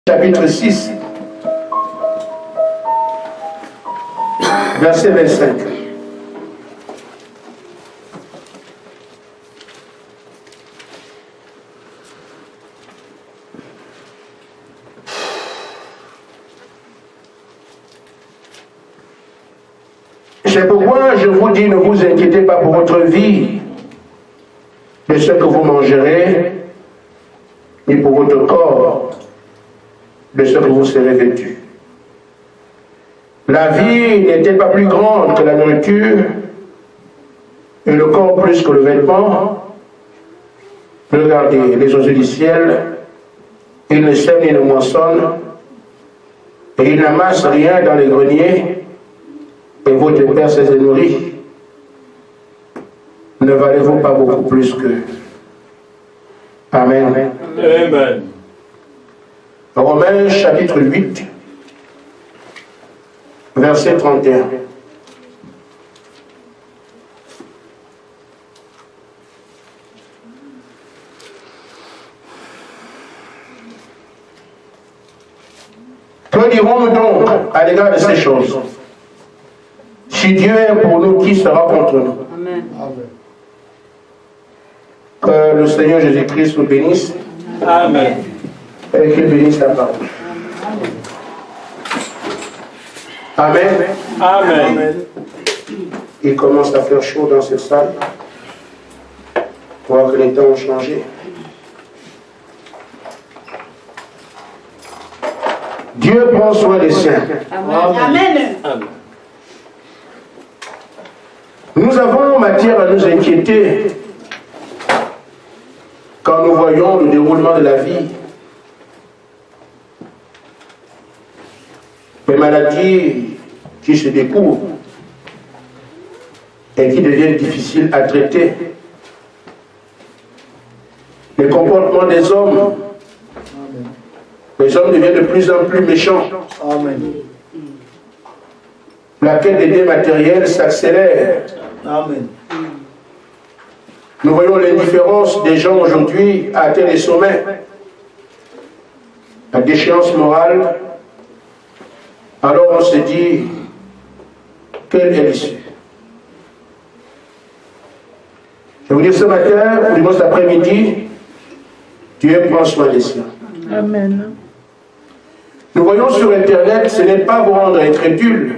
chapitre 6, verset 25. C'est pourquoi je vous dis, ne vous inquiétez pas pour votre vie, de ce que vous mangerez, ni pour votre corps, de ce que vous serez vêtus. La vie n'est-elle pas plus grande que la nourriture, et le corps plus que le vêtement? Regardez les oiseaux du ciel, ils ne sèment ni ne moissonnent, et ils n'amassent rien dans les greniers, et votre Père les nourrit. Ne valez-vous pas beaucoup plus qu'eux? Amen. Amen. Romains chapitre 8, verset 31. Que dirons-nous donc à l'égard de ces choses? Si Dieu est pour nous, qui sera contre nous? Amen. Que le Seigneur Jésus-Christ nous bénisse. Amen. Et qu'il bénisse la parole. Amen. Amen. Il commence à faire chaud dans cette salle. Voir que les temps ont changé. Dieu prend soin des siens. Amen. Amen. Nous avons matière à nous inquiéter quand nous voyons le déroulement de la vie. Les maladies qui se découvrent et qui deviennent difficiles à traiter. Les comportements des hommes. Les hommes deviennent de plus en plus méchants. Amen. La quête des biens matériels s'accélère. Amen. Nous voyons l'indifférence des gens aujourd'hui à atteindre les sommets. La déchéance morale. Alors on se dit, quelle est l'issue? Je vais vous dire ce matin, ou du moins cet après-midi, Dieu prend soin des siens. Amen. Nous voyons sur Internet, ce n'est pas vous rendre incrédule.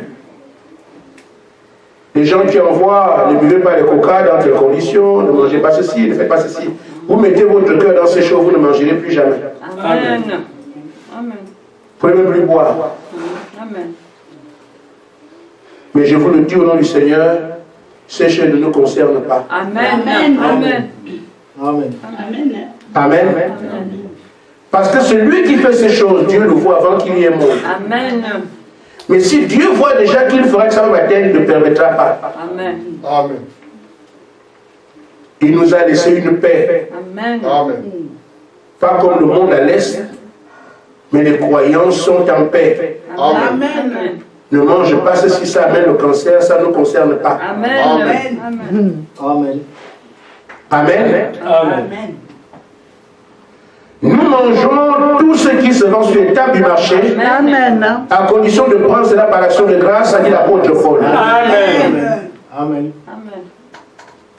Les gens qui envoient, ne buvez pas les coca dans telles conditions, ne mangez pas ceci, ne faites pas ceci. Vous mettez votre cœur dans ces choses, vous ne mangerez plus jamais. Amen. Amen. Vous ne pouvez même plus boire. Amen. Mais je vous le dis au nom du Seigneur, ces choses ne nous concernent pas. Amen. Amen. Amen. Amen. Amen. Parce que celui qui fait ces choses, Dieu le voit avant qu'il y ait monde. Amen. Mais si Dieu voit déjà qu'il fera que ça va il ne permettra pas. Amen. Amen. Il nous a laissé une paix. Amen. Amen. Pas comme le monde à l'Est, mais les croyants sont en paix. Amen. Ne mange pas ceci, ça amène le cancer, ça ne nous concerne pas. Amen. Amen. Amen. Amen. Amen. Amen. Nous mangeons tout ce qui se vend sur les tables du marché, Amen. à condition de prendre cela par l'action de grâce, a dit l'apôtre Paul. Amen. Amen.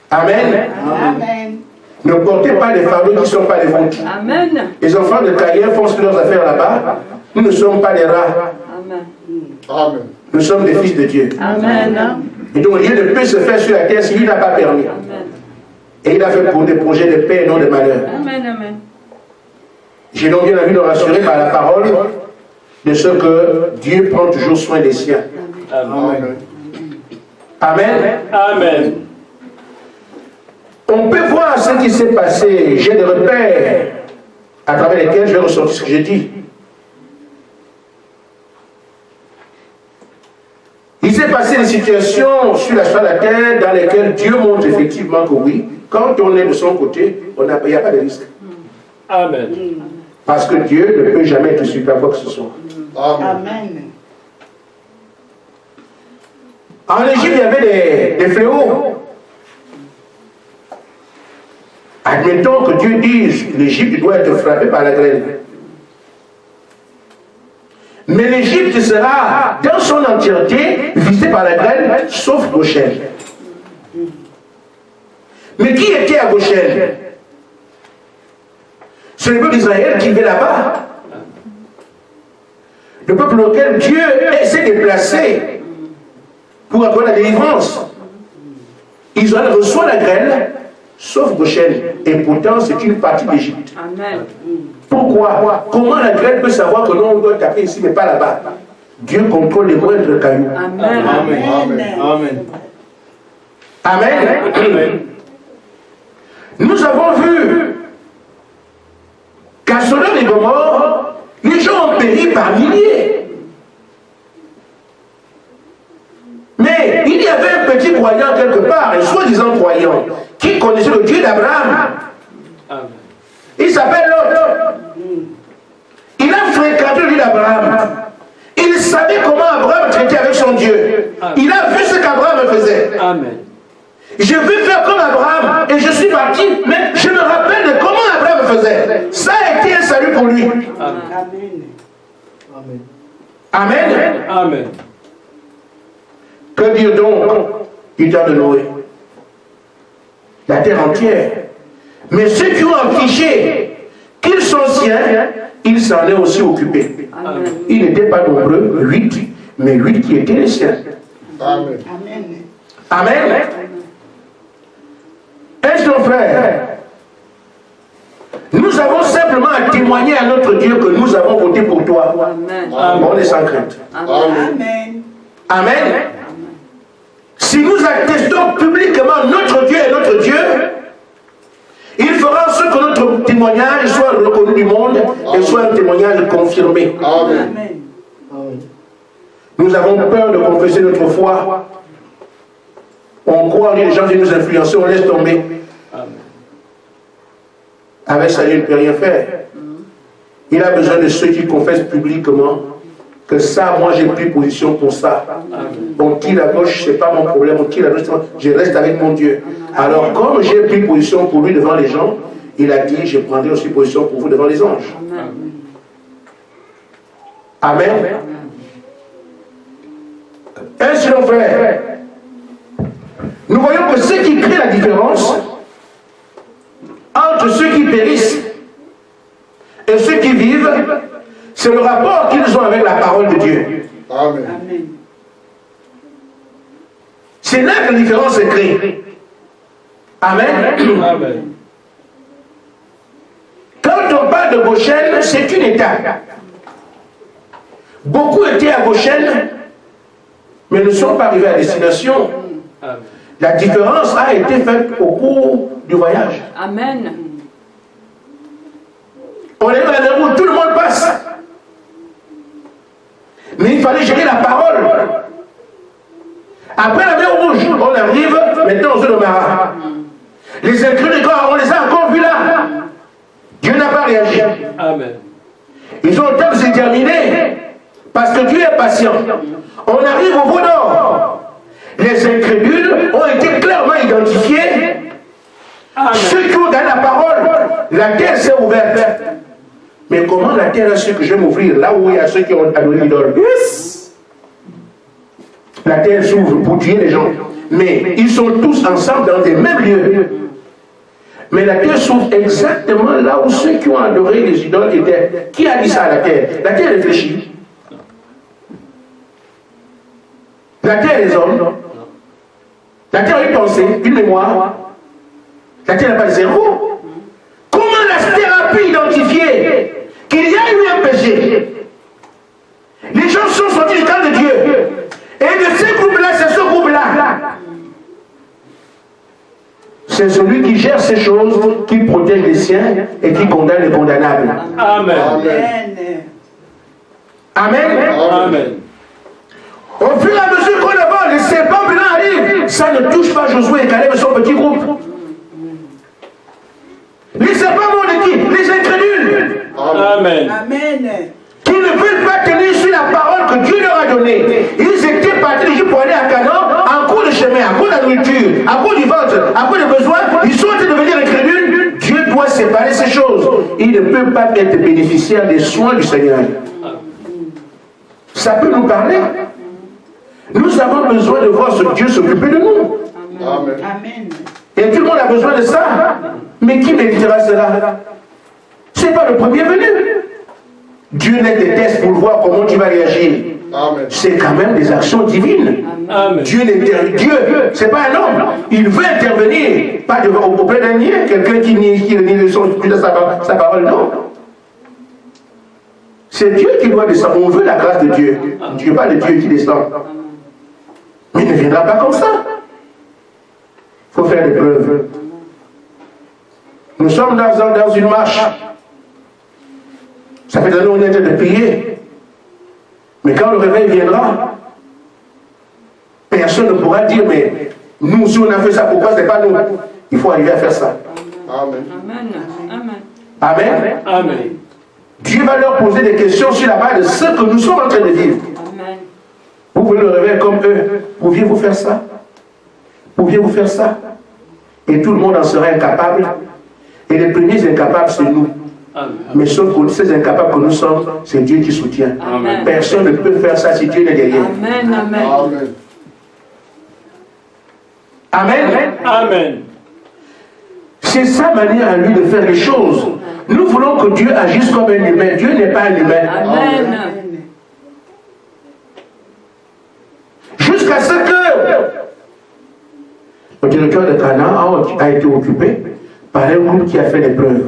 Amen. Amen. Ne portez pas des fardeaux qui ne sont pas les vôtres. Amen. Les enfants de Caïn font leurs affaires là-bas. Nous ne sommes pas des rats. Amen. Amen. Nous sommes des fils de Dieu. Amen. Et donc Dieu ne peut se faire sur la terre s'il n'a pas permis. Amen. Et il a fait pour des projets de paix et non de malheur. Amen. Amen. J'ai donc bien envie de rassurer par la parole de ce que Dieu prend toujours soin des siens. Amen. Amen. Amen. On peut voir ce qui s'est passé. J'ai des repères à travers lesquels je vais ressortir ce que j'ai dit. Il s'est passé des situations sur la face de la terre dans lesquelles Dieu montre effectivement que oui, quand on est de son côté, il n'y a pas de risque. Amen. Parce que Dieu ne peut jamais être supérieur à quoi que ce soit. Amen. En Égypte, il y avait des fléaux. Admettons que Dieu dise que l'Égypte doit être frappée par la grêle. l'Égypte sera dans son entièreté visité par la grêle, sauf Goshen. Mais qui était à Goshen? C'est le peuple d'Israël qui vivait là-bas. Le peuple auquel Dieu s'est déplacé pour avoir la délivrance. Israël reçoit la grêle, sauf Goshen. Et pourtant, c'est une partie d'Égypte. Amen. Pourquoi? Comment la grêle peut savoir que non, on doit taper ici, mais pas là-bas? Dieu contrôle les moindres cailloux. Amen. Amen. Amen. Amen. Amen. Nous avons vu qu'à Sodome et Gomorrhe, les gens ont péri par milliers. Mais il y avait un petit croyant quelque part, un soi-disant croyant, qui connaissait le Dieu d'Abraham. Amen. Il s'appelle Lot. Il a fréquenté le Dieu d'Abraham. Il savait comment Abraham traitait avec son Dieu. Il a vu ce qu'Abraham faisait. Amen. Je veux faire comme Abraham et je suis parti, mais je me rappelle de comment Abraham faisait. Ça a été un salut pour lui. Amen. Amen. Amen. Amen. Que dire donc du temps de Noé? La terre entière. Mais ceux qui ont affiché qu'ils sont siens, ils s'en est aussi occupés. Amen. Ils n'étaient pas nombreux, 8, mais 8 qui étaient les siens. Amen. Amen. Est-ce nos frères? Nous avons simplement à témoigner à notre Dieu que nous avons voté pour toi. Amen. On est sans crainte. Amen. Amen. Si nous attestons publiquement notre Dieu est notre Dieu, il fera en sorte que notre témoignage soit reconnu du monde et soit un témoignage confirmé. Amen. Amen. Nous avons peur de confesser notre foi. On croit que les gens viennent nous influencer, on laisse tomber. Amen. Avec ça, il ne peut rien faire. Il a besoin de ceux qui confessent publiquement que ça, moi j'ai pris position pour ça. On tire à gauche, c'est pas mon problème, on tire à gauche, je reste avec mon Dieu. Alors, comme j'ai pris position pour lui devant les gens, il a dit, je prendrai aussi position pour vous devant les anges. Amen. Ainsi, mon frère, nous voyons que ce qui crée la différence entre ceux qui périssent et ceux qui vivent, c'est le rapport qu'ils ont avec la parole de Dieu. Amen. C'est là que la différence est créée. Amen. Amen. Quand on parle de Goshen, c'est une étape. Beaucoup étaient à Goshen, mais ne sont pas arrivés à destination. Amen. La différence a été faite au cours du voyage. Amen. On est dans la mer où tout le monde passe. Mais il fallait gérer la parole. Après la mer Rouge, on arrive maintenant aux eaux de Mara. Les incrédules, on les a encore vus là. Dieu n'a pas réagi. Amen. Ils ont le temps de se terminer parce que Dieu est patient. On arrive au bout d'or. Les incrédules ont été clairement identifiés. Amen. Ceux qui ont gagné la parole, la terre s'est ouverte. Mais comment la terre a su que je vais m'ouvrir là où il y a ceux qui ont adoré l'idole? La terre s'ouvre pour tuer les gens. Mais ils sont tous ensemble dans les mêmes lieux. Mais la terre s'ouvre exactement là où ceux qui ont adoré les idoles étaient. Qui a dit ça à la terre? La terre réfléchit. La terre les hommes. La terre a une pensée, une mémoire. La terre n'a pas de cerveau. Comment la terre a pu identifier qu'il y a eu un péché? Les gens sont sortis du camp de Dieu. Et de ces groupes-là, c'est ce groupe-là. C'est celui qui gère ces choses, qui protège les siens et qui condamne les condamnables. Amen. Amen. Amen. Au fur et à mesure qu'on avance, les serpents blancs arrivent. Ça ne touche pas Josué et Caleb et son petit groupe. Les serpents vont de qui? Les incrédules. Amen. Qui ne veulent pas tenir sur la parole que Dieu leur a donnée. Ils étaient partis pour aller à Canaan en cours de chemin, à cours de la nourriture, à cours du ventre, à cours des besoins. Ils sont en train de devenir incrédules. Dieu doit séparer ces choses. Il ne peut pas être bénéficiaire des soins du Seigneur. ça peut nous parler. Nous avons besoin de voir ce Dieu s'occuper de nous. Amen. Amen. Et tout le monde a besoin de ça. Mais qui méritera cela? Ce n'est pas le premier venu. Dieu n'est des tests pour voir comment tu vas réagir. C'est quand même des actions divines. Amen. Dieu, ce n'est pas un homme. Il veut intervenir. Pas auprès d'un niais, quelqu'un qui nie sa parole, non. C'est Dieu qui doit descendre. On veut la grâce de Dieu. Dieu, pas de Dieu qui descend. Mais il ne viendra pas comme ça. Il faut faire des preuves. Nous sommes dans une marche. Ça fait des années qu'on est en train de prier. Mais quand le réveil viendra, personne ne pourra dire, mais nous, si on a fait ça, pourquoi ce n'est pas nous? Il faut arriver à faire ça. Amen. Amen. Amen. Amen. Dieu va leur poser des questions sur la base de ce que nous sommes en train de vivre. Amen. Vous voulez le réveil comme eux. Pouviez-vous faire ça? Pouviez-vous faire ça? Et tout le monde en serait incapable. Et les premiers incapables, c'est nous. Amen. Mais sauf que ces incapables que nous sommes, c'est Dieu qui soutient. Amen. Personne ne peut faire ça si Dieu n'est derrière. Amen. Amen. Amen. Amen. Amen. C'est sa manière à lui de faire les choses. Nous voulons que Dieu agisse comme un humain. Dieu n'est pas un humain. Amen. Jusqu'à ce que le directeur de Canaan a été occupé par un groupe qui a fait des preuves.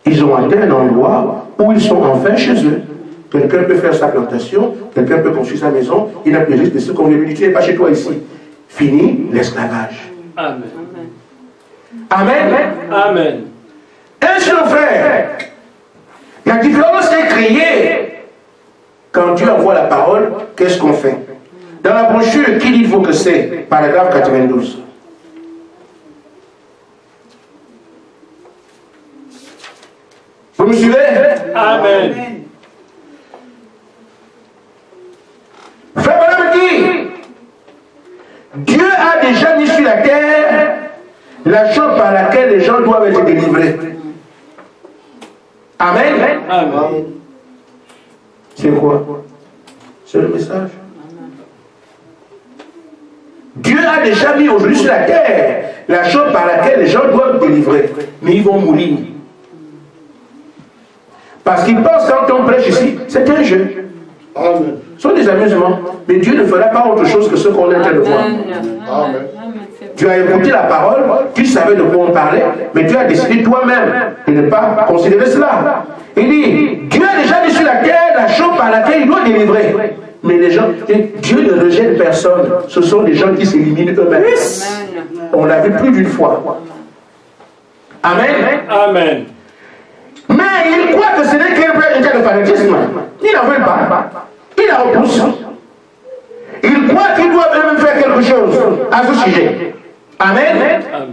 Ils ont atteint un endroit où ils sont enfin chez eux. Quelqu'un peut faire sa plantation, quelqu'un peut construire sa maison, il n'a plus juste de ce qu'on veut lui dire, tu n'es pas chez toi ici. Fini l'esclavage. Amen. Amen. Amen. Ainsi on fait. La différence est créée. Quand Dieu envoie la parole, qu'est-ce qu'on fait? Dans la brochure, qui dit il faut que c'est? Paragraphe 92. Vous me suivez? Amen. Frère Branham dit, Dieu a déjà mis sur la terre la chose par laquelle les gens doivent être délivrés. Amen. Amen. C'est quoi? C'est le message. Dieu a déjà mis aujourd'hui sur la terre la chose par laquelle les gens doivent être délivrés. Mais ils vont mourir. Parce qu'ils pensent quand on prêche ici, c'est un jeu. Amen. Ce sont des amusements. Mais Dieu ne fera pas autre chose que ce qu'on est en train de voir. Amen. Tu as écouté la parole, tu savais de quoi on parlait, mais tu as décidé toi-même de ne pas considérer cela. Il dit, Dieu a déjà mis sur la terre la chose par laquelle il doit délivrer. Mais les gens, Dieu ne rejette personne. Ce sont des gens qui s'éliminent eux-mêmes. On l'a vu plus d'une fois. Amen. Amen. Mais il croit que ce n'est qu'un cas de fanatisme. Il n'en veut pas. Il en repousse. Il croit qu'il doit même faire quelque chose à ce sujet. Amen. Amen.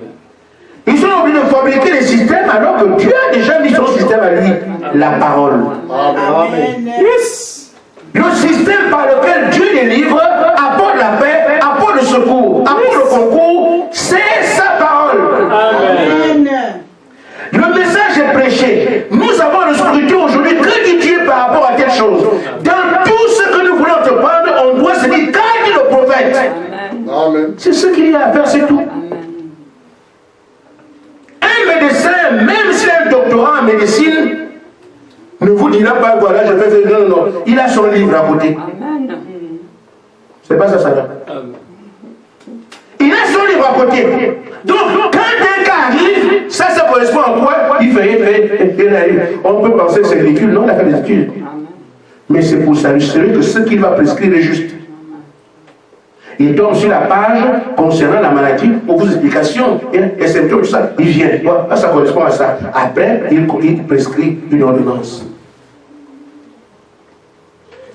Ils sont obligés de fabriquer des systèmes alors que Dieu a déjà mis son système à lui, la parole. Amen. Yes. Le système par lequel Dieu délivre apporte la paix, apporte le secours, apporte le concours, c'est sa parole. Amen. Le message est prêché. Nous avons le scrutin aujourd'hui. Que dit Dieu par rapport à telle chose? Dans tout ce que nous voulons entreprendre, on doit se dire, qu'a dit le prophète? Amen. C'est ce qu'il y a à faire, c'est tout. Un médecin, même s'il a un doctorat en médecine, ne vous dira pas, voilà, je vais faire. Non, non, non. Il a son livre à côté. C'est pas ça, ça va. Amen. Il a son livre à côté. Donc, quand un cas arrive, ça correspond à quoi? Il fait. On peut penser que c'est ridicule. Non, il a fait des études. Mais c'est pour s'assurer que ce qu'il va prescrire est juste. Il tombe sur la page concernant la maladie, pour vos explications, et symptômes, tout ça. Il vient. Voilà, ça correspond à ça. Après, il prescrit une ordonnance.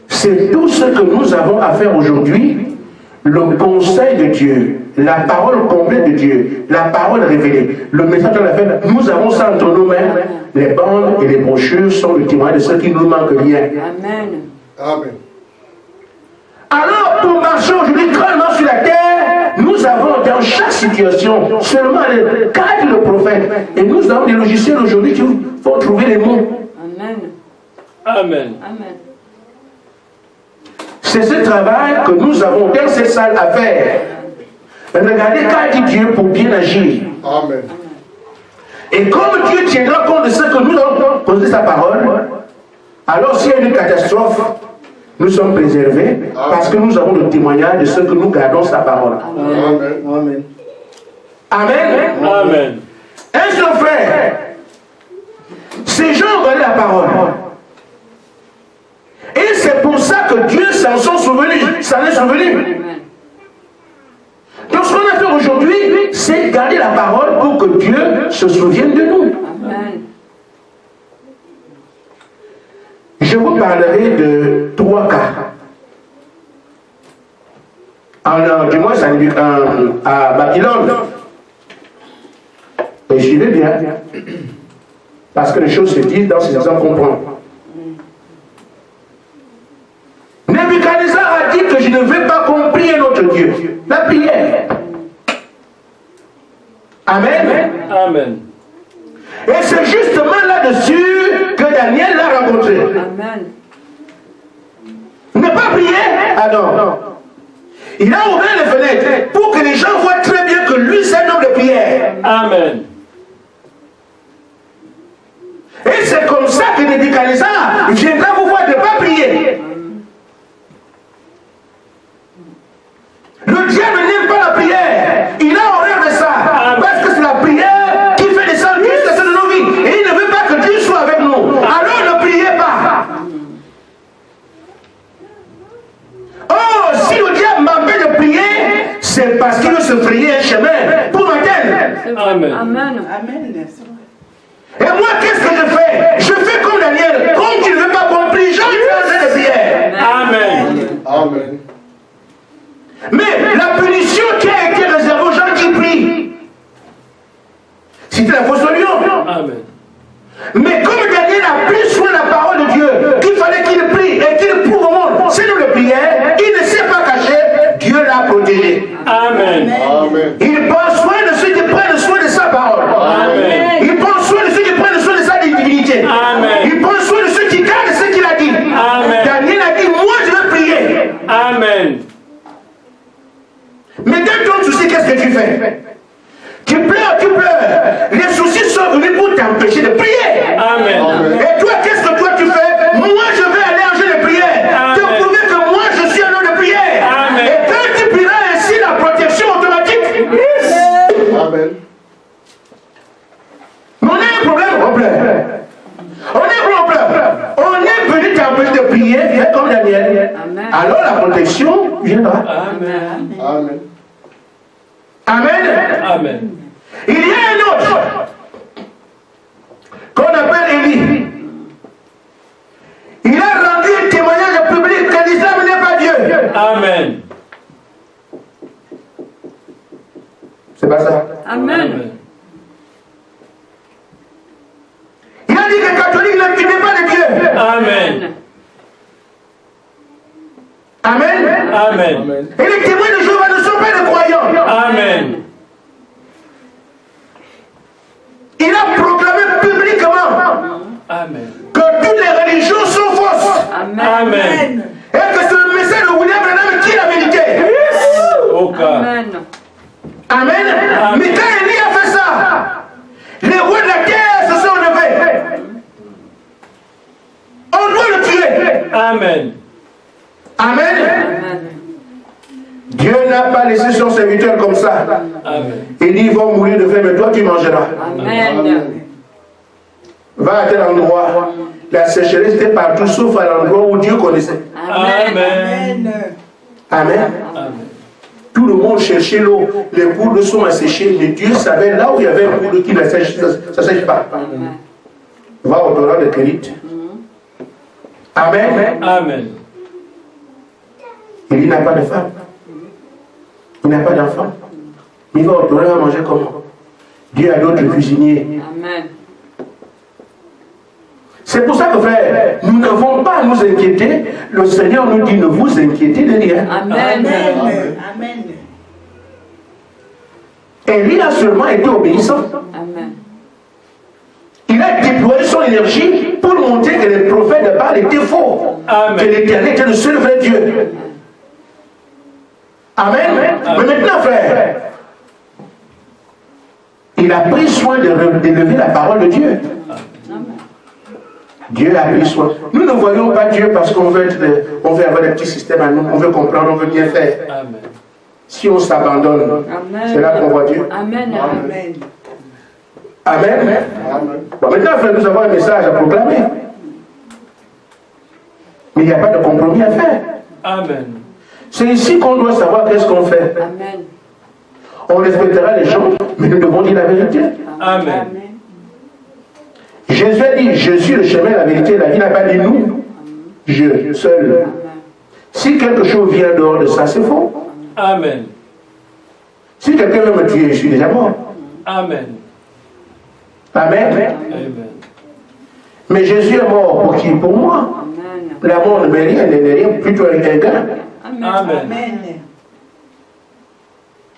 C'est tout ce que nous avons à faire aujourd'hui. Le conseil de Dieu, la parole complète de Dieu, la parole révélée, le message de la fête, nous avons ça entre nos mains. Les bandes et les brochures sont le témoin de ce qui nous manque rien. Amen. Amen. Alors, pour marcher aujourd'hui grandement sur la terre, nous avons dans chaque situation seulement le cadre le prophète. Et nous avons des logiciels aujourd'hui qui vont trouver les mots. Amen. Amen. Amen. C'est ce travail que nous avons dans ces salles à faire. Regardez qu'a dit Dieu pour bien agir. Amen. Et comme Dieu tiendra compte de ce que nous allons poser sa parole, alors s'il y a une catastrophe, nous sommes préservés parce que nous avons le témoignage de ce que nous gardons sa parole. Amen. Amen. Amen. Amen. Un seul frère, ces gens ont gardé la parole. Et c'est pour ça que Dieu s'en est souvenu. Amen. Donc ce qu'on a fait aujourd'hui, c'est garder la parole pour que Dieu se souvienne de nous. Amen. Je vous parlerai de 3 cas. Du moins, à Babylone. Et suivez bien. Parce que les choses se disent dans ces exemples qu'on prend. Nebuchadnezzar a dit que je ne vais pas qu'on prie notre Dieu. La prière. Amen. Amen. Et c'est justement là-dessus que Daniel l'a rencontré. Amen. Ne pas prier? Ah non. Il a ouvert les fenêtres pour que les gens voient très bien que lui c'est un homme de prière. Amen. Et c'est comme ça que Nebuchadnezzar viendra vous voir de ne pas prier. Le diable n'aime pas la prière. Il a horreur de ça. Parce que c'est la prière qui fait descendre Dieu de nos vies. Et il ne veut pas que Dieu soit avec nous. Alors ne priez pas. Oh, si le diable m'empêche de prier, c'est parce qu'il veut se frayer un chemin pour m'atteindre. Amen. Amen. Et moi, qu'est-ce que je fais? Je fais comme Daniel. Comme tu ne veux pas qu'on prie, je fais de prière. Amen. Amen. Mais la punition qui a été réservée aux gens qui prient, c'était la fausse lion. Amen. Mais comme Daniel a pris soin de la parole de Dieu, qu'il fallait qu'il prie et qu'il prouve au monde, c'est nous de prière, il ne s'est pas caché, Dieu l'a protégé. Amen. Amen. Il prend soin de ceux qui prennent soin de sa parole. Amen. Il prend soin de ceux qui prennent soin de sa divinité. Amen. Il prend soin de ceux qui gardent ce qu'il a dit. Amen. Daniel a dit, moi je vais prier. Amen. Mais dans ton souci, qu'est-ce que tu fais? Tu pleures, tu pleures. Les soucis sont venus pour t'empêcher de prier. Amen. Et toi, qu'est-ce que toi tu fais? Moi, je vais aller en jeu de prière. Te Amen. prouver que moi, je suis un homme de prière. Amen. Et quand tu prieras ainsi, la protection automatique. Amen. Mais on a un problème, on pleure. On pleure. On est venu t'empêcher de prier, fais comme Daniel. Amen. Alors la protection viendra. Amen. Amen. Amen. Amen. Il y a un autre qu'on appelle Élie. Il a rendu un témoignage public que l'islam n'est pas Dieu. Amen. C'est pas ça. Amen. Il a dit que les catholiques n'est pas de Dieu. Amen. Amen. Amen. Et les témoins de Jéhovah ne sont pas des croyants. Amen. Il a proclamé publiquement Amen. que toutes les religions sont fausses. Amen. Et que c'est le message de William Branham qui est la vérité. Au cas. Amen. Amen. Mais quand Élie a fait ça, les rois de la terre se sont levés. On doit le tuer. Amen. Amen. Amen. Dieu n'a pas laissé son serviteur comme ça. Amen. Il dit, ils vont mourir de faim, mais toi tu mangeras. Amen. Va à tel endroit. La sécheresse était partout, sauf à l'endroit où Dieu connaissait. Amen. Amen. Amen. Tout le monde cherchait l'eau. Les cours d'eau sont asséchés, mais Dieu savait là où il y avait un cours d'eau qui ne sèche, ça ne sèche pas. Va au Torah de Kérit. Amen. Amen. Il n'a pas de femme. Il n'a pas d'enfant. Il va au Torah, il va manger comment? Dieu a d'autres cuisiniers. Amen. C'est pour ça que, frère, nous n'avons pas à nous inquiéter. Le Seigneur nous dit, ne vous inquiétez de rien. Amen. Amen. Élie a seulement été obéissant. Amen. Il a déployé son énergie pour montrer que les prophètes de Baal étaient faux. Amen. Que l'Éternel était le seul vrai Dieu. Amen. Mais maintenant, frère, il a pris soin d'élever la parole de Dieu. Dieu a pris soin. Nous ne voyons pas Dieu parce qu'on veut avoir des petits systèmes à nous, on veut comprendre, on veut bien faire. Amen. Si on s'abandonne, c'est là qu'on voit Dieu. Amen. Amen. Amen. Amen. Bon, maintenant, frère, nous avons un message à proclamer. Mais il n'y a pas de compromis à faire. Amen. C'est ici qu'on doit savoir qu'est-ce qu'on fait. Amen. On respectera les gens, mais nous devons dire la vérité. Amen. Jésus a dit, je suis le chemin, la vérité, la vie. Il n'a pas dit nous, je, seul. Si quelque chose vient dehors de ça, c'est faux. Amen. Si quelqu'un veut me tuer, je suis déjà mort. Amen. Amen. Amen. Mais Jésus est mort pour qui? Pour moi. Amen. La mort ne met rien, elle n'est rien, plutôt un gain. Amen.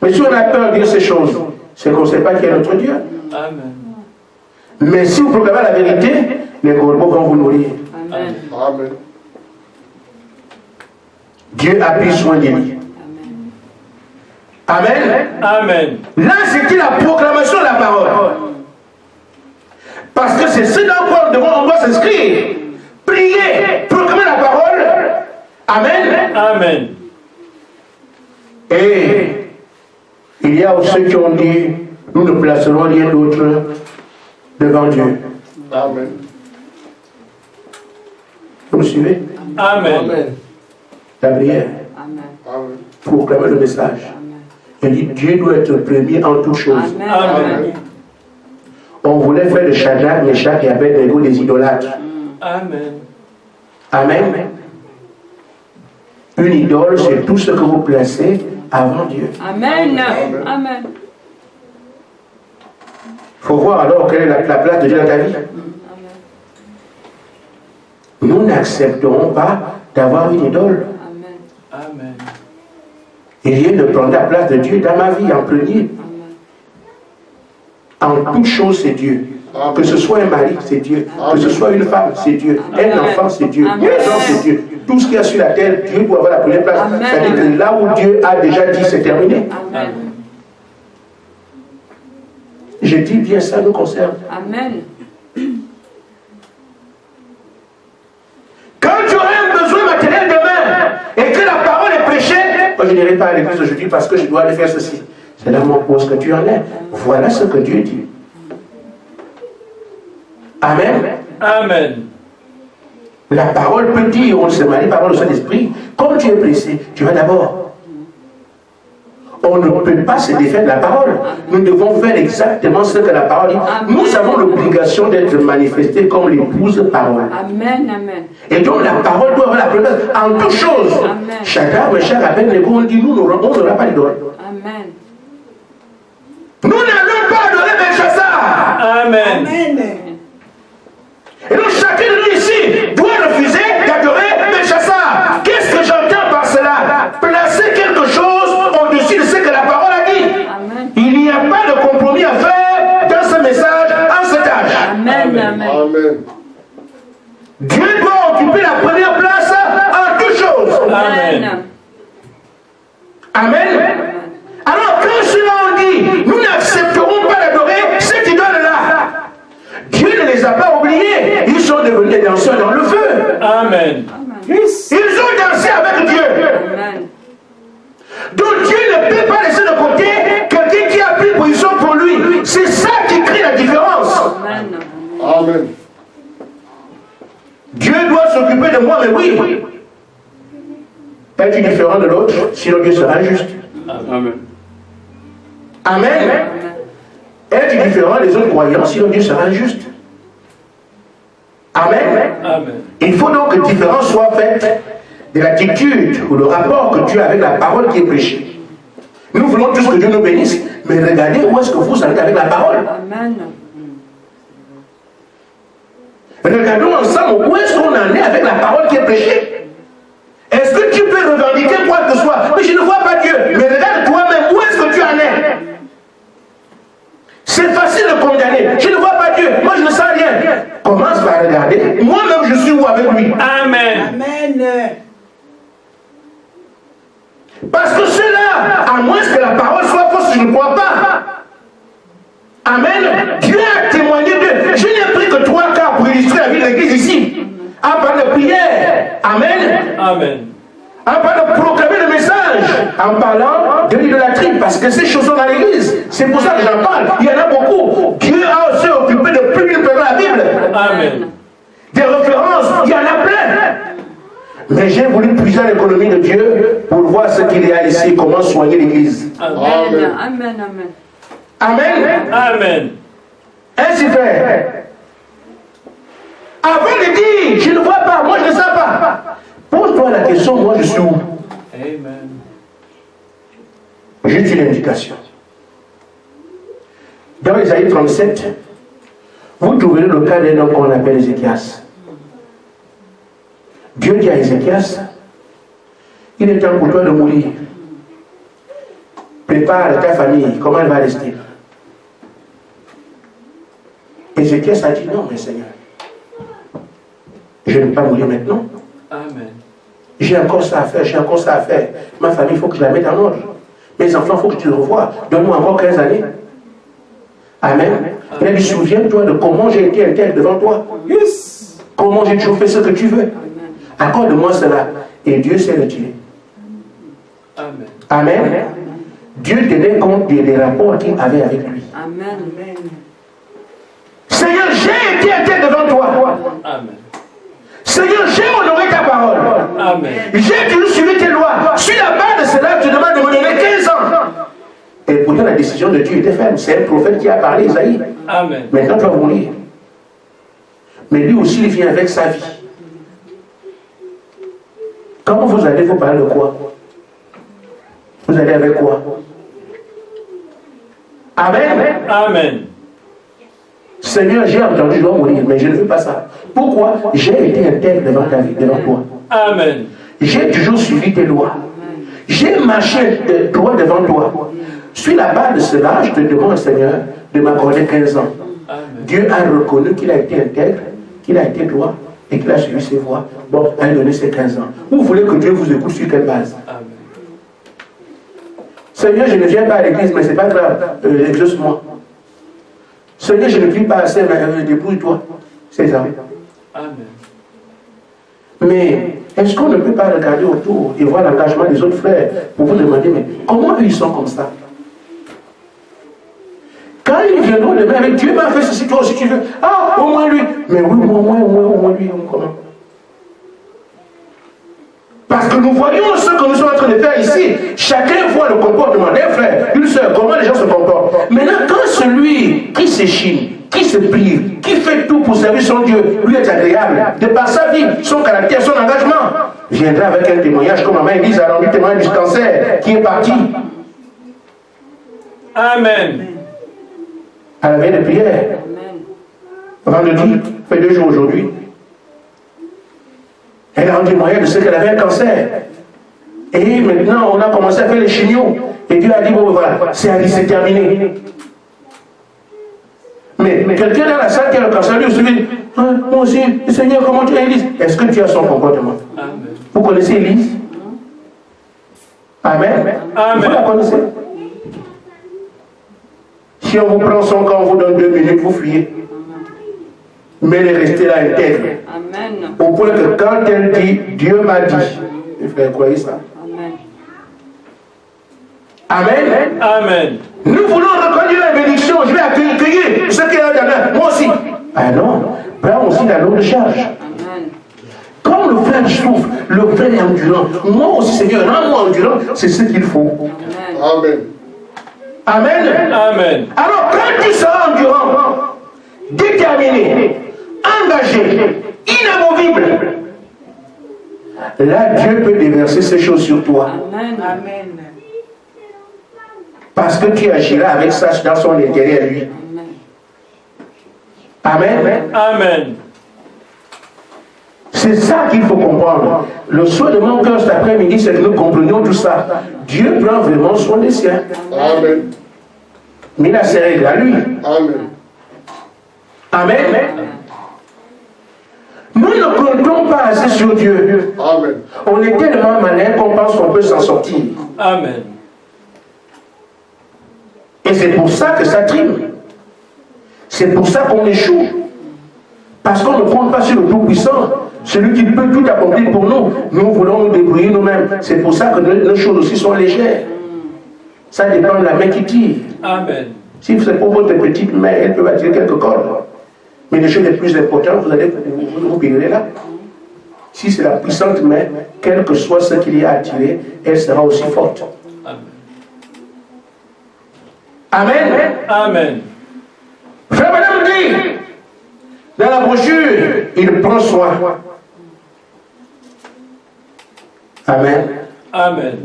Mais si on a peur de dire ces choses, c'est qu'on ne sait pas qui est notre Dieu. Amen. Mais si vous proclamez la vérité, les corbeaux vont vous nourrir. Amen. Amen. Dieu a pris soin de lui. Amen. Amen. Là, c'était la proclamation de la parole. Parce que c'est ce dans quoi on doit s'inscrire. Prier, proclamer la parole. Amen. Amen. Et il y a aussi ceux qui ont dit, nous ne placerons rien d'autre devant Dieu. Amen. Vous me suivez? Amen. La prière, Amen. Amen. proclamer le message. Il dit, Dieu doit être premier en toutes choses. Amen. On voulait faire de Shadrach, Meshach et Abednego des idolâtres. Amen. Amen. Une idole, c'est tout ce que vous placez avant Dieu. Amen. Amen. Il faut voir alors quelle est la place de Dieu dans ta vie. Nous n'accepterons pas d'avoir une idole. Amen. Amen. Et rien ne prend la place de Dieu dans ma vie en premier. En toute chose, c'est Dieu. Que ce soit un mari, c'est Dieu. Que ce soit une femme, c'est Dieu. Un enfant, c'est Dieu. Une maison, c'est Dieu. Tout ce qu'il y a sur la terre, Dieu doit avoir la première place. C'est-à-dire que là où Dieu a déjà dit, c'est terminé. Amen. Je dis bien, ça nous concerne. Amen. Quand tu aurais un besoin matériel demain et que la parole est prêchée, moi je n'irai pas à l'église aujourd'hui parce que je dois aller faire ceci. C'est là mon poste que tu en es. Voilà ce que Dieu dit. Amen. Amen. La parole peut dire, on se marie par le Saint-Esprit, comme tu es pressé, tu vas d'abord. On ne peut pas se défaire de la parole. Nous devons faire exactement ce que la parole dit. Nous avons l'obligation d'être manifestés comme l'épouse parole. Amen. Amen. Et donc la parole doit avoir la première place en toutes choses. Chacun, Meshach, Abednego, on dit, nous n'aura pas d'idole. Amen. Nous n'allons pas adorer Belshazzar. Amen. Et donc chacun de nous ici doit refuser d'adorer Belshazzar. Qu'est-ce que j'entends par cela? Placer quelque chose au-dessus de ce que la parole a dit. Amen. Il n'y a pas de compromis à faire dans ce message, en cet âge. Amen. Amen. Amen. Dieu doit occuper la première place en toutes choses. Amen. Amen. Alors quand cela on dit, nous n'accepterons pas d'adorer cette idole-là. Dieu ne les a pas oubliés. Ils sont devenus des danseurs dans le feu. Amen. Ils ont dansé avec Dieu. Amen. Donc Dieu ne peut pas laisser de côté quelqu'un qui a pris position pour lui. C'est ça qui crée la différence. Amen. Amen. Dieu doit s'occuper de moi, mais oui. Es-tu différent de l'autre? Sinon Dieu sera injuste. Amen. Amen. Es-tu différent des autres croyants? Sinon Dieu sera injuste. Amen. Amen. Il faut donc que différence soit faite de l'attitude ou le rapport que tu as avec la parole qui est prêchée. Nous voulons tous que Dieu nous bénisse, mais regardez où est-ce que vous allez avec la parole. Amen. Regardons ensemble où est-ce qu'on en est avec la parole qui est prêchée. Est-ce que tu peux revendiquer quoi que ce soit? Mais je ne vois pas Dieu. Mais regarde toi-même, où est-ce que tu en es? C'est facile de condamner. Je ne vois pas Dieu. Moi, je ne sens rien. commence par regarder. Moi-même, je suis où avec lui? Amen. Amen. Parce que cela, à moins que la parole soit fausse, je ne crois pas. Amen. Dieu a témoigné d'eux. Je n'ai pris que 3 cas pour illustrer la vie de l'église ici. En parlant de prière. Amen. Amen. En parlant de proclamer le message. En parlant de l'idolâtrie. Parce que ces choses sont dans l'église. C'est pour ça que j'en parle. Il y en a beaucoup. Dieu a aussi occupé de plus d'une personne la Bible. Amen. Des références, il y en a plein. Mais j'ai voulu puiser l'économie de Dieu pour voir ce qu'il y a ici, comment soigner l'église. Amen. Amen. Amen. Amen. Amen. Amen. Ainsi fait. Avant de dire, je ne vois pas, moi je ne sais pas. Pose-toi la question, moi je suis où? Amen. Juste une indication. Dans Isaïe 37, vous trouverez le cas d'un homme qu'on appelle Ézéchias. Dieu dit à Ézéchias, il est temps pour toi de mourir. Prépare ta famille, comment elle va rester? Ézéchias a dit non, mais Seigneur, je ne vais pas mourir maintenant. Amen. J'ai encore ça à faire, j'ai encore ça à faire. Ma famille, il faut que je la mette en ordre. Mes enfants, il faut que je te revoie. Donne-moi encore 15 années. Amen. Il a dit, souviens-toi de comment j'ai été intègre devant toi. Yes. Comment j'ai toujours fait ce que tu veux. Accorde-moi cela. Et Dieu sait le tuer. Amen. Amen. Dieu tenait compte des rapports qu'il avait avec lui. Amen. Seigneur, j'ai été intègre devant toi. Amen. Seigneur, j'ai honoré ta parole. Amen. J'ai toujours suivi tes lois. Sur la base de cela, tu demandes de me donner 15 ans. Et pourtant, la décision de Dieu était ferme. C'est un prophète qui a parlé, Isaïe. Amen. Maintenant, tu vas mourir. Mais lui aussi, il vient avec sa vie. Quand vous allez, vous parlez de quoi? Vous allez avec quoi? Amen. Amen. Seigneur, j'ai entendu, je dois mourir, mais je ne veux pas ça. Pourquoi? J'ai été intègre devant ta vie, devant toi. Amen. J'ai toujours suivi tes lois. J'ai marché droit devant toi. Sur la base de cela, je te demande, Seigneur, de m'accorder 15 ans. Amen. Dieu a reconnu qu'il a été intègre, qu'il a été droit et qu'il a suivi ses voies. Bon, il a donné ses 15 ans. Vous voulez que Dieu vous écoute sur quelle base? Amen. Seigneur, je ne viens pas à l'église, mais ce n'est pas grave. Exauce-moi. Seigneur, je ne prie pas assez, mais débrouille-toi. C'est ça. Amen. Mais est-ce qu'on ne peut pas regarder autour et voir l'engagement des autres frères pour vous demander, mais comment eux ils sont comme ça? Quand ils viendront demain avec Dieu m'a fait ceci, toi aussi tu veux. Ah, au moins lui. Mais oui, au moins lui, comment? Parce que nous voyons ce que nous sommes en train de faire ici. Chacun voit le comportement d'un frère, d'une soeur, comment les gens se comportent. Maintenant, quand celui qui s'échine, qui se prie, qui fait tout pour servir son Dieu, lui est agréable, de par sa vie, son caractère, son engagement, viendra avec un témoignage comme maman Élise a rendu témoignage du cancer, qui est parti. Amen. À la veille de prière. Vendredi, fait 2 jours aujourd'hui. Elle a rendu témoignage de ce qu'elle avait un cancer. Et maintenant, on a commencé à faire les chignots. Et Dieu a dit, bon voilà, c'est terminé. Mais quelqu'un dans la salle qui a le cancer, lui aussi dit, hein, moi aussi, Seigneur, comment tu es Élise? Est-ce que tu as son comportement? Amen. Vous connaissez Élise? Amen. Amen. Vous la connaissez? Si on vous prend son camp, on vous donne 2 minutes, vous fuyez. Mais elle est restée là intègre. Amen. Au point que quand elle dit, Dieu m'a dit, les frères, croyez ça? Amen. Amen. Amen. Nous voulons reconnaître la bénédiction. Je vais accueillir ce qu'il y a dans moi aussi. Ah non, prends aussi la lourde charge. Amen. Comme le frère souffre, le frère est endurant. Moi aussi, Seigneur, rends-moi endurant, c'est ce qu'il faut. Amen. Amen. Amen. Amen. Alors, quand tu seras endurant, déterminé, engagé, inamovible, là, Dieu peut déverser ces choses sur toi. Amen. Amen. Parce que tu agiras avec ça dans son intérieur, lui. Amen. Amen. C'est ça qu'il faut comprendre. Le souhait de mon cœur cet après-midi, c'est que nous comprenions tout ça. Dieu prend vraiment soin des siens. Amen. Mais il a ses règles à lui. Amen. Amen. Nous ne comptons pas assez sur Dieu. Amen. On est tellement malin qu'on pense qu'on peut s'en sortir. Amen. Et c'est pour ça que ça trime. C'est pour ça qu'on échoue. Parce qu'on ne compte pas sur le Tout-Puissant, celui qui peut tout accomplir pour nous. Nous voulons nous débrouiller nous-mêmes. C'est pour ça que nos choses aussi sont légères. Ça dépend de la main qui tire. Amen. Si c'est pour votre petite main, elle peut attirer quelques cordes. Mais les choses les plus importantes, vous payerez là. Si c'est la puissante main, quel que soit ce qu'il y a à tirer, elle sera aussi forte. Amen. Amen. Frère Madame dit, dans la brochure, il prend soin. Amen. Amen.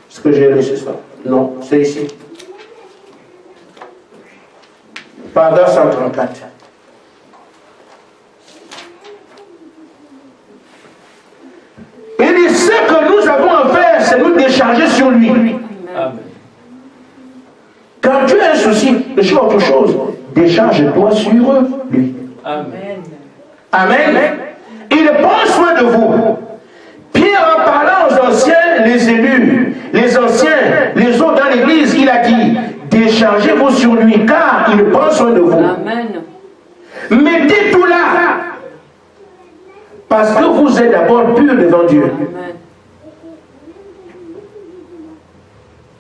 Est-ce que j'ai lu ce soir? Non, c'est ici. Paragraphe 134. Il dit, ce que nous avons à faire, c'est nous décharger sur lui. Amen. Quand tu as un souci de autre chose, décharge-toi sur lui. Amen. Amen. Il prend soin de vous. Pierre, en parlant aux anciens, les élus, les anciens, les autres dans l'église, il a dit, déchargez-vous sur lui, car il prend soin de vous. Amen. Mettez tout là, parce que vous êtes d'abord pur devant Dieu. Amen.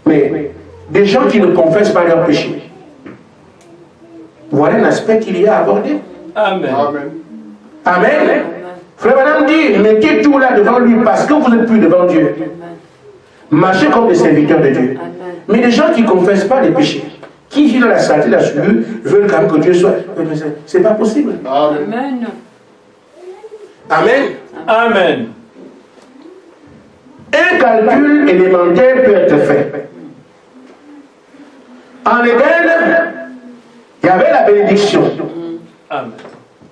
Mais des gens qui ne confessent pas leurs péchés, voilà un aspect qu'il y a à aborder. Amen. Amen. Amen. Frère Madame dit, mettez tout là devant lui parce que vous n'êtes plus devant Dieu. Marchez comme des serviteurs de Dieu. Amen. Mais les gens qui ne confessent pas les péchés, qui vivent dans la saleté, la souillure, veulent quand même que Dieu soit. C'est pas possible. Amen. Amen. Amen. Amen. Un calcul élémentaire peut être fait. En Éden, il y avait la bénédiction. Amen.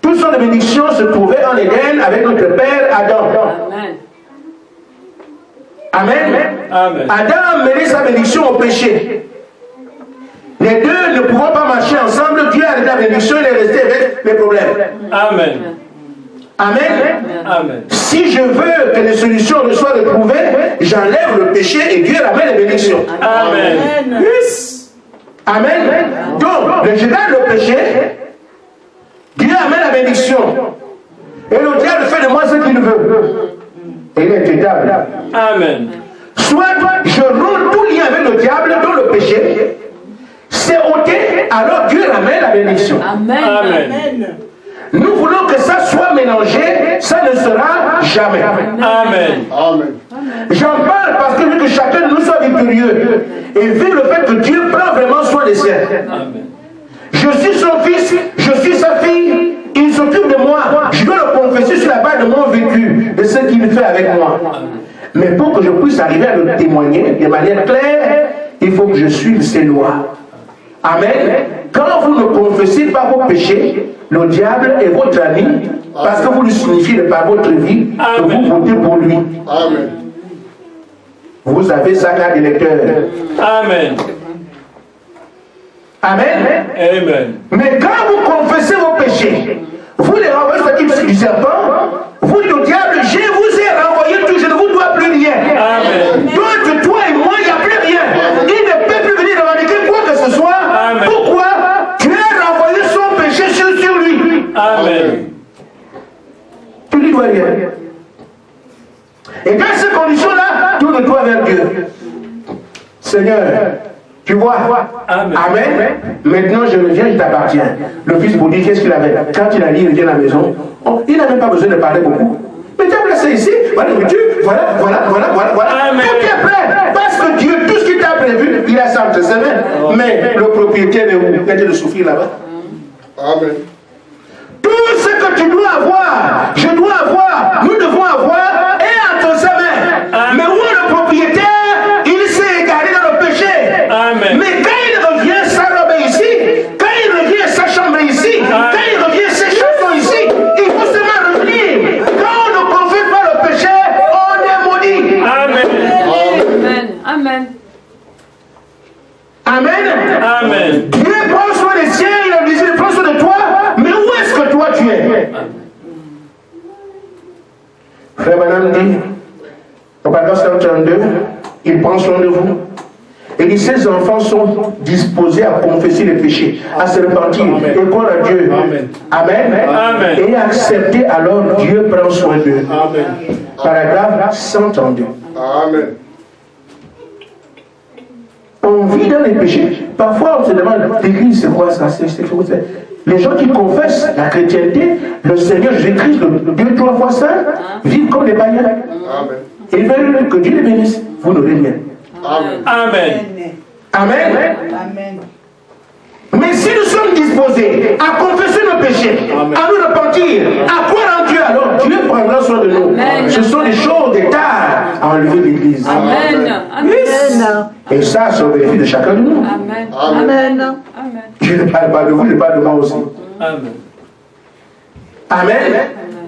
Toutes sortes de bénédictions se trouvaient en Éden avec notre père Adam. Amen. Amen. Amen. Adam a mené sa bénédiction au péché. Les deux ne pouvant pas marcher ensemble, Dieu a donné la bénédiction, il est resté avec les problèmes. Amen. Amen. Amen. Si je veux que les solutions ne soient retrouvées, j'enlève le péché et Dieu ramène les bénédictions. Amen. Yes. Amen. Donc, je garde le péché, Dieu amène la bénédiction. Et le diable fait de moi ce qu'il veut. Et il est étable. Amen. Soit je romps tout lien avec le diable dans le péché, c'est ôté, alors Dieu ramène la bénédiction. Amen. Amen. Nous voulons que ça soit mélangé, ça ne sera jamais. Amen. Amen. J'en parle parce que je veux que chacun de nous soit victorieux et vive le fait que Dieu prend vraiment soin des siens. Amen. Je suis son fils, je suis sa fille, il s'occupe de moi, je dois le confesser sur la base de mon vécu, de ce qu'il fait avec moi. Mais pour que je puisse arriver à le témoigner de manière claire, il faut que je suive ses lois. Amen. Quand vous ne confessez pas vos péchés, le diable est votre ami, parce que vous lui signifiez de par votre vie que vous votez pour lui. Amen. Vous avez sa carte d'électeur. Amen. Amen. Amen. Mais quand vous confessez vos péchés, vous les renvoyez sur l'équipe du serpent, vous dites au diable, je vous ai renvoyé tout, je ne vous dois plus rien. Amen. Donc toi et moi, il n'y a plus rien. Il ne peut plus venir revendiquer quoi que ce soit. Amen. Pourquoi? Tu as renvoyé son péché sur lui. Amen. Tu lui dois rien. Et dans ces conditions-là, tourne-toi vers Dieu. Seigneur, tu vois? Amen. Amen. Maintenant, je reviens, il t'appartient. Le fils vous dit, qu'est-ce qu'il avait? Quand il a dit, il revient à la maison. Oh, il n'a même pas besoin de parler beaucoup. Mais tu as placé ici, voilà, voilà. Amen. Tout est prêt. Parce que Dieu, tout ce qu'il t'a prévu, il a ça entre ses mains. Oh. Mais le propriétaire est où? Il de souffrir là-bas. Amen. Tout ce que tu dois avoir, je dois avoir, nous devons avoir, est entre ses mains. Amen. Mais où est le propriétaire? Il s'est égaré dans le péché. Amen. Mais quand il revient, sa robe est ici. Quand il revient, sa chambre est ici. Amen. Quand il revient, ses choses sont ici. Il faut seulement revenir. Quand on ne confesse pas le péché, on est maudit. Amen. Amen. Amen. Amen. Dieu prend soin des siens, il a dit, il prend soin de toi. Mais où est-ce que toi tu es? Frère Madame dit, au paragraphe 132, il prend soin de vous. Il dit, ces enfants sont disposés à confesser les péchés, à se repentir et croire à Dieu. Amen. Amen. Amen. Et accepter, alors Dieu prend soin d'eux. Paragraphe 132. Amen. On vit dans les péchés. Parfois, on se demande, l'église, c'est quoi ça? Les gens qui confessent la chrétienté, le Seigneur Jésus-Christ, le Dieu 3 fois saint, vivent comme des païens. Amen. Ils veulent que Dieu les bénisse. Vous n'aurez rien. Amen. Amen. Amen. Amen. Mais si nous sommes disposés à confesser nos péchés, Amen. à nous repentir, à croire en Dieu, alors Dieu prendra soin de nous. Amen. Ce sont des choses d'état à enlever l'église. Amen. Amen. Et ça, c'est au bénéfice de chacun de nous. Amen. Amen. Amen. Je ne parle pas de vous, je parle de moi aussi. Amen. Amen.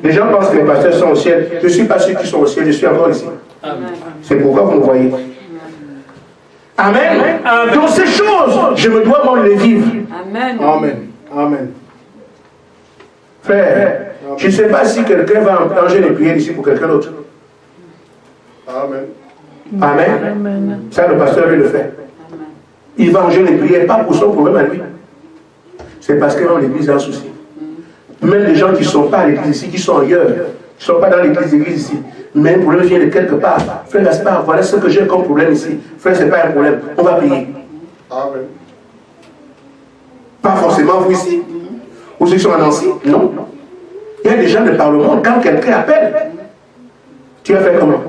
Les gens pensent que les pasteurs sont au ciel. Je ne suis pas ceux qui sont au ciel, je suis encore ici. Amen. C'est pourquoi vous me voyez. Amen. Amen. Donc ces choses, je me dois m'en les vivre. Amen. Amen. Amen. Frère, je ne sais pas si quelqu'un va enclencher les prières ici pour quelqu'un d'autre. Amen. Amen. Ça, le pasteur lui le fait. Il va enlever les prières, pas pour son problème à lui. C'est parce que dans l'église, il y a un souci. Même les gens qui ne sont pas à l'église ici, qui sont ailleurs, qui ne sont pas dans l'église ici, mais un problème vient de quelque part. Frère Gaspard, voilà ce que j'ai comme problème ici. Frère, ce n'est pas un problème. On va prier. Amen. Pas forcément vous ici. Ou ceux qui sont à Nancy. Non. Il y a des gens de par le monde. Quand quelqu'un appelle, tu as fait comment?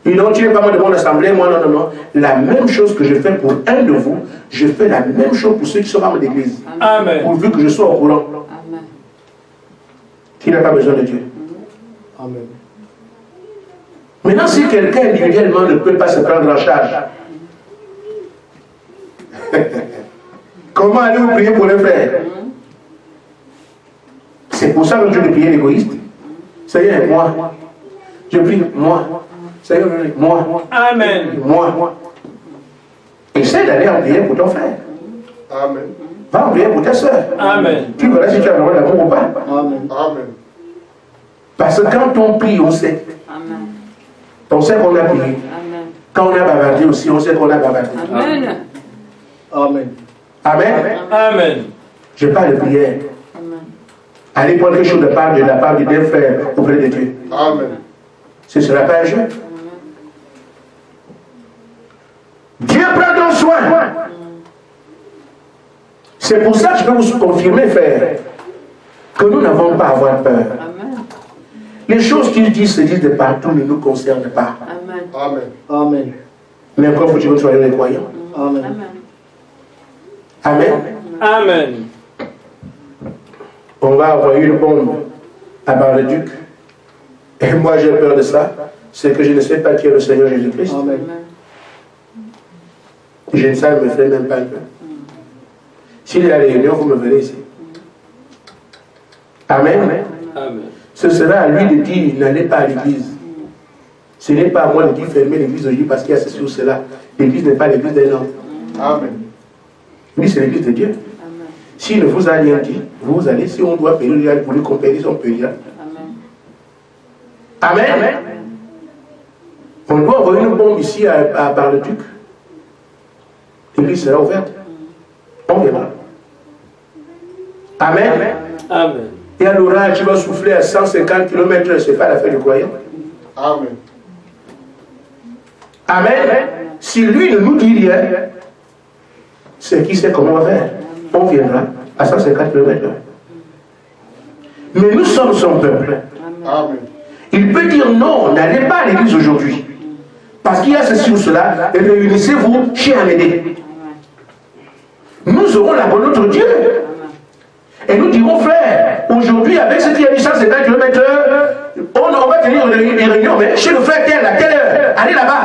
Et non, tu n'es pas moi de mon assemblée. Moi, non, non, non. La même chose que je fais pour un de vous, je fais la même chose pour ceux qui sont membres d'église. Amen. Pourvu que je sois au courant. Amen. Qui n'a pas besoin de Dieu. Amen. Maintenant, si quelqu'un individuellement ne peut pas se prendre en charge, comment allez-vous prier pour les frères? C'est pour ça que je vais prier l'égoïste. Seigneur, moi. Je prie, moi. Seigneur, moi. Amen. Moi. Essaie d'aller en prière pour ton frère. Amen. Va en prière pour ta soeur. Amen. Tu verras si tu as vraiment l'amour ou pas. Amen. Amen. Parce que quand on prie, on sait. Amen. On sait qu'on a prié. Amen. Quand on a bavardé aussi, on sait qu'on a bavardé. Amen. Amen. Amen. Amen. Je parle de prière. Amen. Allez prendre quelque chose de la part du deux frères auprès de Dieu. Amen. Ce ne sera pas un jeu. Dieu prend donc soin. C'est pour ça que je peux vous confirmer, frère, que nous n'avons pas à avoir peur. Amen. Les choses qu'il dit se disent de partout ne nous concernent pas. Amen. Amen. Amen. Mais encore faut-il que nous soyons les croyants. Amen. Amen. Amen. Amen. On va envoyer une bombe à Bar-le-Duc. Et moi j'ai peur de ça. C'est que je ne sais pas qui est le Seigneur Jésus-Christ. Amen. Je ne sais, me fait même pas peur. S'il y a la réunion, vous me verrez ici. Amen. Amen. Ce sera à lui de dire, n'allez pas à l'église. Ce n'est pas à moi de dire, fermez l'église aujourd'hui parce qu'il y a ceci ou cela. L'église n'est pas l'église d'un homme. Amen. Lui, c'est l'église de Dieu. Amen. S'il ne vous a rien dit, vous allez, si on doit payer, pour lui compérir, on payera. Amen. Amen. On doit envoyer une bombe ici à Bar-le-Duc. L'église sera ouverte. On verra. Amen. Amen. Il y a l'orage qui va souffler à 150 km/h, ce n'est pas l'affaire du croyant. Amen. Amen. Si lui ne nous dit rien, c'est qui sait comment on va faire. On viendra à 150 km/h. Mais nous sommes son peuple. Amen. Il peut dire non, n'allez pas à l'église aujourd'hui. Parce qu'il y a ceci ou cela, et réunissez-vous chez Amédée. Nous aurons la bonne notre Dieu. Et nous dirons, frère, aujourd'hui, avec ce qui a 150 km/h, on va tenir une réunion, mais chez le frère tel, à telle heure, allez là-bas.